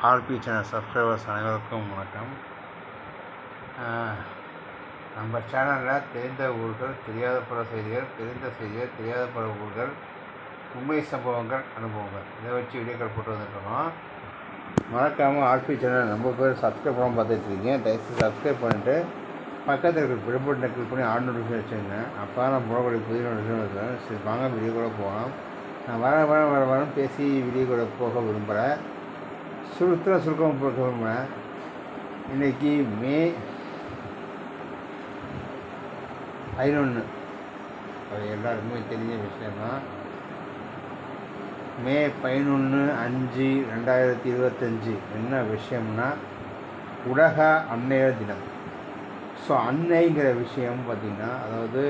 RB channel subscribers அனைவருக்கும் வணக்கம். நம்ம சேனலில் தெரிந்த ஊர்கள், தெரியாத பல செய்திகள், தெரிந்த செய்திகள், தெரியாத பல ஊர்கள், உண்மை சம்பவங்கள், அனுபவங்கள் இதை வச்சு வீடியோக்கள் போட்டு வந்துட்டுருக்கோம். மறக்காமல் ஆர்பி சேனல் ரொம்ப பேர் சப்ஸ்கிரைப் பண்ண பார்த்துட்ருக்கீங்க. தயவுசெய்து சப்ஸ்கிரைப் பண்ணிவிட்டு பக்கத்தில் இருக்கிற பெல் பட்டனை கிளிக் பண்ணி ஆன் நோட்டிஃபிகேஷன் வச்சுருங்க. அப்போ தான் நான் போடக்கூடிய புதிய நோட்டிஃபிகேஷன் இருக்கிறேன். சரி, வாங்க வீடியோ கூட போகலாம். நான் வரேன் பேசி வீடியோ கூட போக விரும்புகிறேன். சுருக்கம் போக விரும்புகிறேன். இன்றைக்கி மே 11, அது எல்லாருக்குமே தெரிஞ்ச விஷயம்தான். மே 11/5/2025 என்ன விஷயம்னா உலக அன்னையர் தினம். ஸோ அன்னைங்கிற விஷயம் பார்த்திங்கன்னா, அதாவது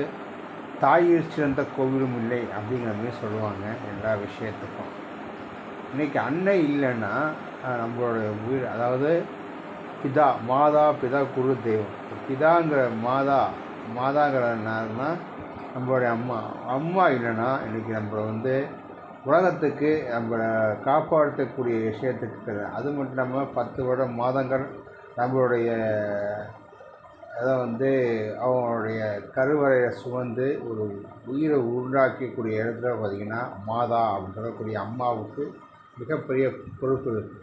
தாயிற் சிறந்த கோவிலும் இல்லை அப்படிங்கிற மாதிரி சொல்லுவாங்க எல்லா விஷயத்துக்கும். இன்றைக்கி அன்னை இல்லைன்னா நம்மளோட உயிர், அதாவது பிதா, மாதா பிதா குரு தெய்வம். பிதாங்கிற மாதாங்கிற தான் நம்மளுடைய அம்மா இல்லைன்னா இன்றைக்கி நம்மளை உலகத்துக்கு நம்மளை காப்பாற்றக்கூடிய விஷயத்துக்கு, அது மட்டும் இல்லாமல் 10 வருட மாதங்கள் நம்மளுடைய அதை அவங்களுடைய கருவறையை சுமந்து ஒரு உயிரை உருவாக்கக்கூடிய இடத்துல பார்த்திங்கன்னா மாதா அப்படின்னு சொல்லக்கூடிய அம்மாவுக்கு மிகப்பெரிய பொறுப்பு இருக்குது.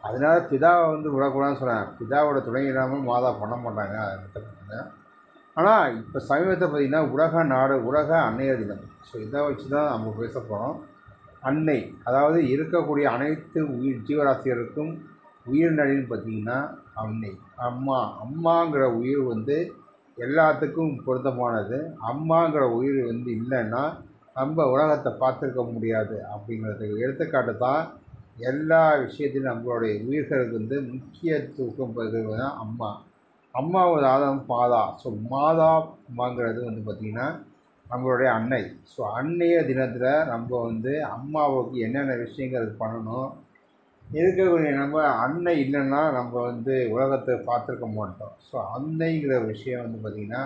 அதனால் பிதாவை விடக்கூடாதுன்னு சொன்னாங்க. பிதாவோட துணை இல்லாமல் மாதா பண்ண மாட்டாங்க. அதை ஆனால் இப்போ சமீபத்தை பார்த்திங்கன்னா உலக அன்னையர் தினம். ஸோ இதை வச்சு தான் நம்ம பேச போகிறோம். அன்னை, அதாவது இருக்கக்கூடிய அனைத்து ஜீவராசிகளுக்கும் உயிர் நடின்னு பார்த்திங்கன்னா அன்னை, அம்மாங்கிற உயிர் எல்லாத்துக்கும் பொருத்தமானது. அம்மாங்கிற உயிர் இல்லைன்னா நம்ம உலகத்தை பார்த்துருக்க முடியாது. அப்படிங்கிறதுக்கு எடுத்துக்காட்டு தான் எல்லா விஷயத்திலும் நம்மளுடைய உயிர்களுக்கு முக்கியத்துவம் பெறுவது அம்மாவோட ஆதாரம் மாதா. ஸோ அம்மாங்கிறது பார்த்திங்கன்னா நம்மளுடைய அன்னை. ஸோ அன்னைய தினத்தில் நம்ம அம்மாவுக்கு என்னென்ன விஷயங்கள் பண்ணணும், இருக்கக்கூடிய நம்ம அன்னை இல்லைன்னா நம்ம உலகத்தை பார்த்துருக்க மாட்டோம். ஸோ அன்னைங்கிற விஷயம் பார்த்திங்கன்னா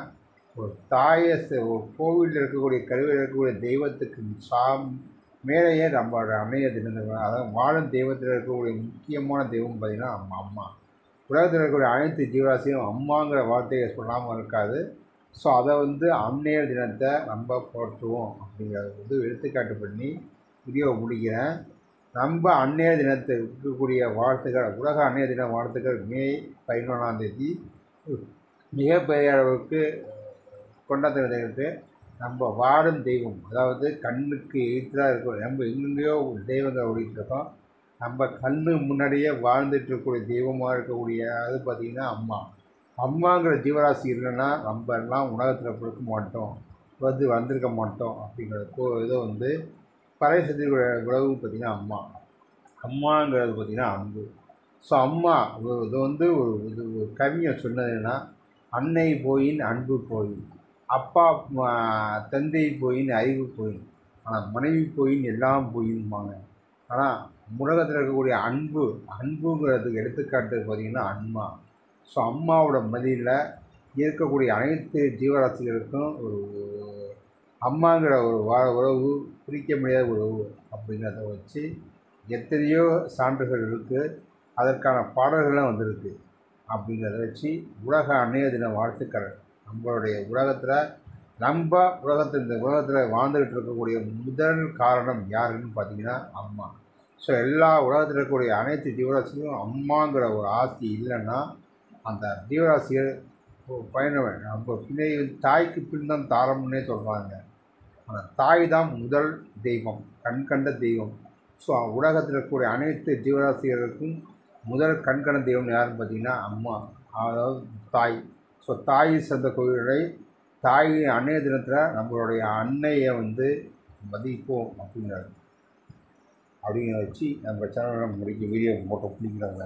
ஒரு தாயை, ஒரு கோவிலில் இருக்கக்கூடிய கருவில் இருக்கக்கூடிய தெய்வத்துக்கு மேலேயே நம்மளோட அன்னைய தினத்தில், அதாவது வாழும் தெய்வத்தில் இருக்கக்கூடிய முக்கியமான தெய்வம் பார்த்திங்கன்னா அம்மா. உலகத்தில் இருக்கக்கூடிய அனைத்து ஜீவராசியும் அம்மாங்கிற வார்த்தையை சொல்லாமல் இருக்காது. ஸோ அதை அன்னையர் தினத்தை நம்ம போற்றுவோம் அப்படிங்கிறத எடுத்துக்காட்டு பண்ணி வீடியோ முடிக்கிறேன். நம்ம அன்னையர் தினத்தை இருக்கக்கூடிய வாழ்த்துக்கள், உலக அன்னையர் தின வாழ்த்துக்கள் மே 11 மிகப்பெரிய அளவுக்கு கொண்டாடுறது. நம்ம வாழும் தெய்வம், அதாவது கண்ணுக்கு எதிராக இருக்கும், நம்ம எங்கெங்கேயோ தெய்வங்கள் ஓடிட்டுருக்கோம். நம்ம கண்ணு முன்னாடியே வாழ்ந்துட்டு இருக்கக்கூடிய தெய்வமாக இருக்கக்கூடிய அது பார்த்திங்கன்னா அம்மாங்கிற ஜீவராசி இல்லைன்னா நம்ம எல்லாம் உலகத்தில் கொடுக்க மாட்டோம், வந்திருக்க மாட்டோம். அப்படிங்கிற இதை பழைய சத்திரிய உறவு பார்த்திங்கன்னா அம்மாங்கிறது பார்த்திங்கன்னா அன்பு. ஸோ அம்மா இது ஒரு கவிஞர் சொன்னதுன்னா, அன்னை போயின் அன்பு போயின், அப்பா தந்தை போயின் அறிவு போயின், ஆனால் மனைவி போயின் எல்லாம் போயின்பாங்க. ஆனால் உலகத்தில் இருக்கக்கூடிய அன்புங்கிறதுக்கு எடுத்துக்காட்டு பார்த்திங்கன்னா அம்மா. ஸோ அம்மாவோட மதியில் இருக்கக்கூடிய அனைத்து ஜீவராசிகளுக்கும் ஒரு அம்மாங்கிற ஒரு உறவு பிரிக்க முடியாத உறவு. அப்படிங்கிறத வச்சு எத்தனையோ சான்றுகள் இருக்குது, அதற்கான பாடல்கள்லாம் வந்திருக்கு. அப்படிங்கிறத வச்சு உலக அன்னையர் தின வாழ்த்துக்கள். நம்மளுடைய இந்த உலகத்தில் வாழ்ந்துகிட்டு இருக்கக்கூடிய முதல் காரணம் யாருன்னு பார்த்திங்கன்னா அம்மா. ஸோ எல்லா உலகத்தில் இருக்கக்கூடிய அனைத்து ஜீவராசியும் அம்மாங்கிற ஒரு ஆசி இல்லைன்னா அந்த ஜீவராசிகள் பயணம் நம்ம பிள்ளை தாய்க்கு பின் தான் தாரம்னே சொல்கிறாங்க. அந்த தாய் தான் முதல் தெய்வம், கண்கண்ட தெய்வம். ஸோ உலகத்தில் இருக்கக்கூடிய அனைத்து ஜீவராசிகளுக்கும் முதல் கண்கண்ட தெய்வம் யாருன்னு பார்த்திங்கன்னா அம்மா, அதாவது தாய். ஸோ தாய் சேர்ந்த கோவில்களை தாய் அன்னைய தினத்தில் நம்மளுடைய அன்னையை மதிப்போம் அப்படிங்கிறத வச்சு நம்ம சேனலில் வீடியோ போட்டு பிடிக்கிறாங்க.